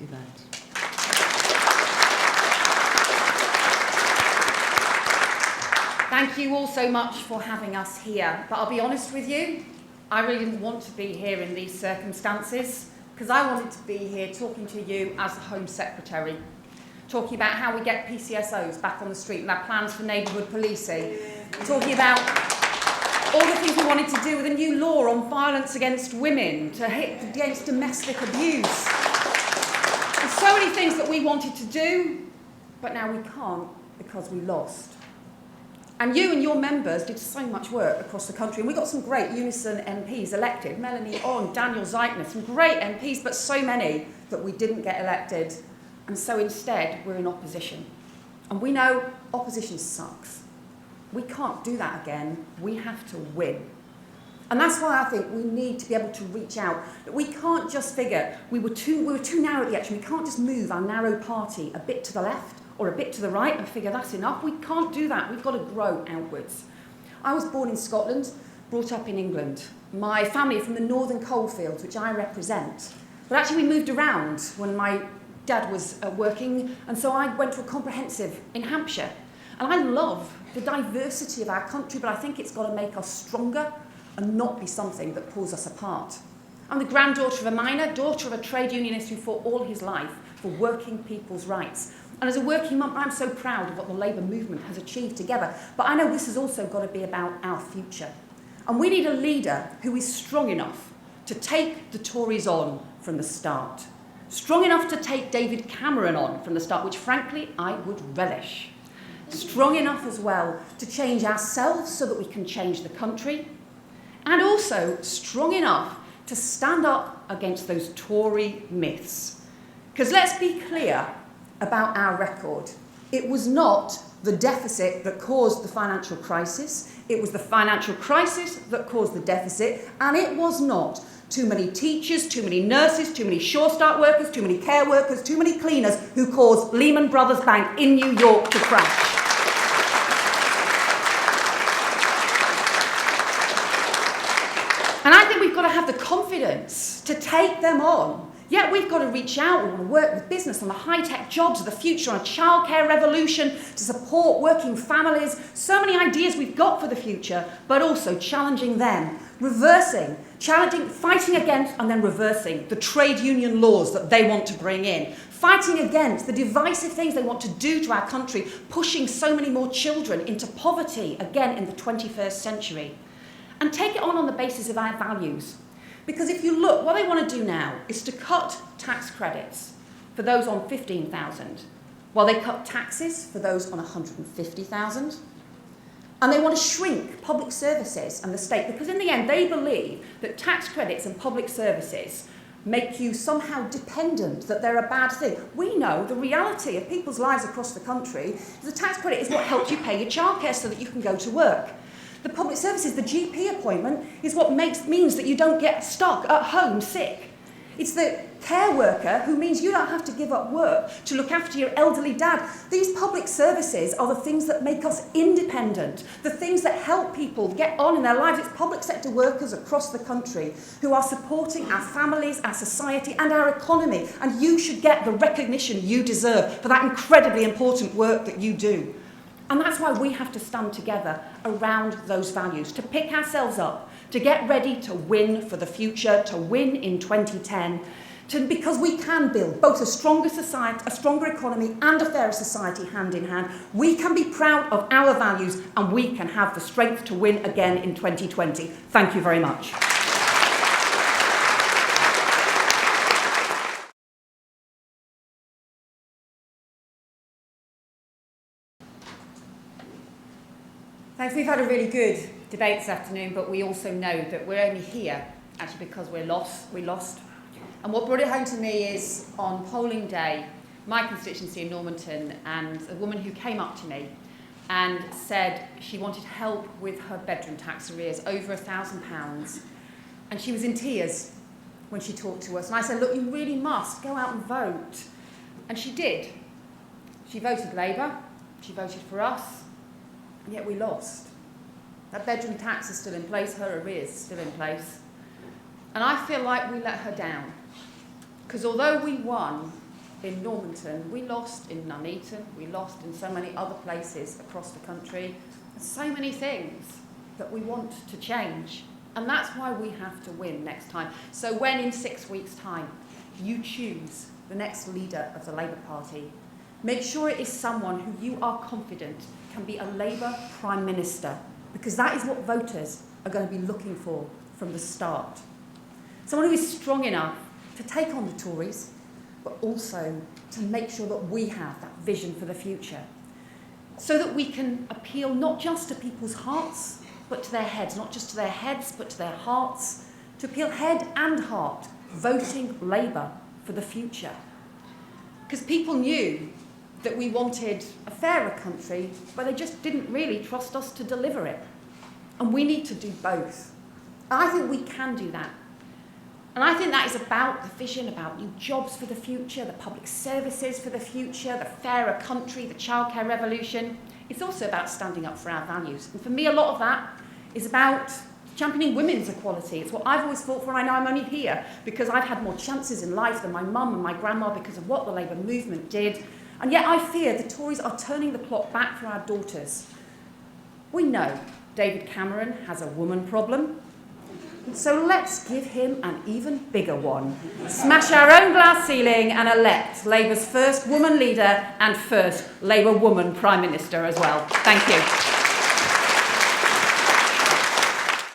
Yvette. Thank you all so much for having us here. But I'll be honest with you, I really didn't want to be here in these circumstances, because I wanted to be here talking to you as the Home Secretary, talking about how we get PCSOs back on the street and our plans for neighbourhood policing, talking about all the things we wanted to do with a new law on violence against women, to hit against domestic abuse. There's so many things that we wanted to do, but now we can't because we lost. And you and your members did so much work across the country, and we got some great UNISON MPs elected, Melanie On, Daniel Zeitner, some great MPs, but so many that we didn't get elected. And so instead, we're in opposition. And we know opposition sucks. We can't do that again. We have to win. And that's why I think we need to be able to reach out. We can't just figure we were too narrow at the election. We can't just move our narrow party a bit to the left or a bit to the right and figure that's enough. We can't do that. We've got to grow outwards. I was born in Scotland, brought up in England. My family are from the northern coalfields, which I represent. But actually we moved around when my dad was working, and so I went to a comprehensive in Hampshire. And I love the diversity of our country, but I think it's got to make us stronger and not be something that pulls us apart. I'm the granddaughter of a miner, daughter of a trade unionist who fought all his life for working people's rights. And as a working mum, I'm so proud of what the Labour movement has achieved together. But I know this has also got to be about our future. And we need a leader who is strong enough to take the Tories on from the start. Strong enough to take David Cameron on from the start, which frankly I would relish. Strong enough as well to change ourselves so that we can change the country. And also strong enough to stand up against those Tory myths. Because let's be clear about our record. It was not the deficit that caused the financial crisis. It was the financial crisis that caused the deficit. And it was not too many teachers, too many nurses, too many Sure Start workers, too many care workers, too many cleaners who caused Lehman Brothers Bank in New York to crash. And I think we've got to have the confidence to take them on. Yeah, we've got to reach out. We want to work with business on the high-tech jobs of the future, on a childcare revolution, to support working families. So many ideas we've got for the future, but also challenging them, challenging, fighting against and then reversing the trade union laws that they want to bring in, fighting against the divisive things they want to do to our country, pushing so many more children into poverty, again in the 21st century. And take it on the basis of our values. Because if you look, what they want to do now is to cut tax credits for those on 15,000, while they cut taxes for those on 150,000. And they want to shrink public services and the state, because in the end they believe that tax credits and public services make you somehow dependent, that they're a bad thing. We know the reality of people's lives across the country is the tax credit is what helps you pay your childcare so that you can go to work. The public services, the GP appointment, is what means that you don't get stuck at home sick. It's the care worker who means you don't have to give up work to look after your elderly dad. These public services are the things that make us independent, the things that help people get on in their lives. It's public sector workers across the country who are supporting our families, our society, and our economy. And you should get the recognition you deserve for that incredibly important work that you do. And that's why we have to stand together around those values, to pick ourselves up, to get ready to win for the future, to win in 2010, because we can build both a stronger society, a stronger economy, and a fairer society hand in hand. We can be proud of our values, and we can have the strength to win again in 2020. Thank you very much. Thanks. We've had a really good debate this afternoon, but we also know that we're only here actually because we lost. And what brought it home to me is on polling day, my constituency in Normanton, and a woman who came up to me and said she wanted help with her bedroom tax arrears, over £1,000. And she was in tears when she talked to us. And I said, look, you really must go out and vote. And she did. She voted Labour, she voted for us, and yet we lost. That bedroom tax is still in place, her arrears is still in place. And I feel like we let her down. Because although we won, in Normanton, we lost in Nuneaton, we lost in so many other places across the country. There's so many things that we want to change. And that's why we have to win next time. So when in 6 weeks' time you choose the next leader of the Labour Party, make sure it is someone who you are confident can be a Labour Prime Minister, because that is what voters are going to be looking for from the start. Someone who is strong enough to take on the Tories, but also to make sure that we have that vision for the future, so that we can appeal not just to people's hearts, but to their heads, not just to their heads, but to their hearts, to appeal head and heart, voting Labour for the future. Because people knew that we wanted a fairer country, but they just didn't really trust us to deliver it. And we need to do both. And I think we can do that. And I think that is about the vision, about new jobs for the future, the public services for the future, the fairer country, the childcare revolution. It's also about standing up for our values. And for me, a lot of that is about championing women's equality. It's what I've always fought for, and I know I'm only here because I've had more chances in life than my mum and my grandma because of what the Labour movement did. And yet I fear the Tories are turning the clock back for our daughters. We know David Cameron has a woman problem. So let's give him an even bigger one. Smash our own glass ceiling and elect Labour's first woman leader and first Labour woman Prime Minister as well. Thank you.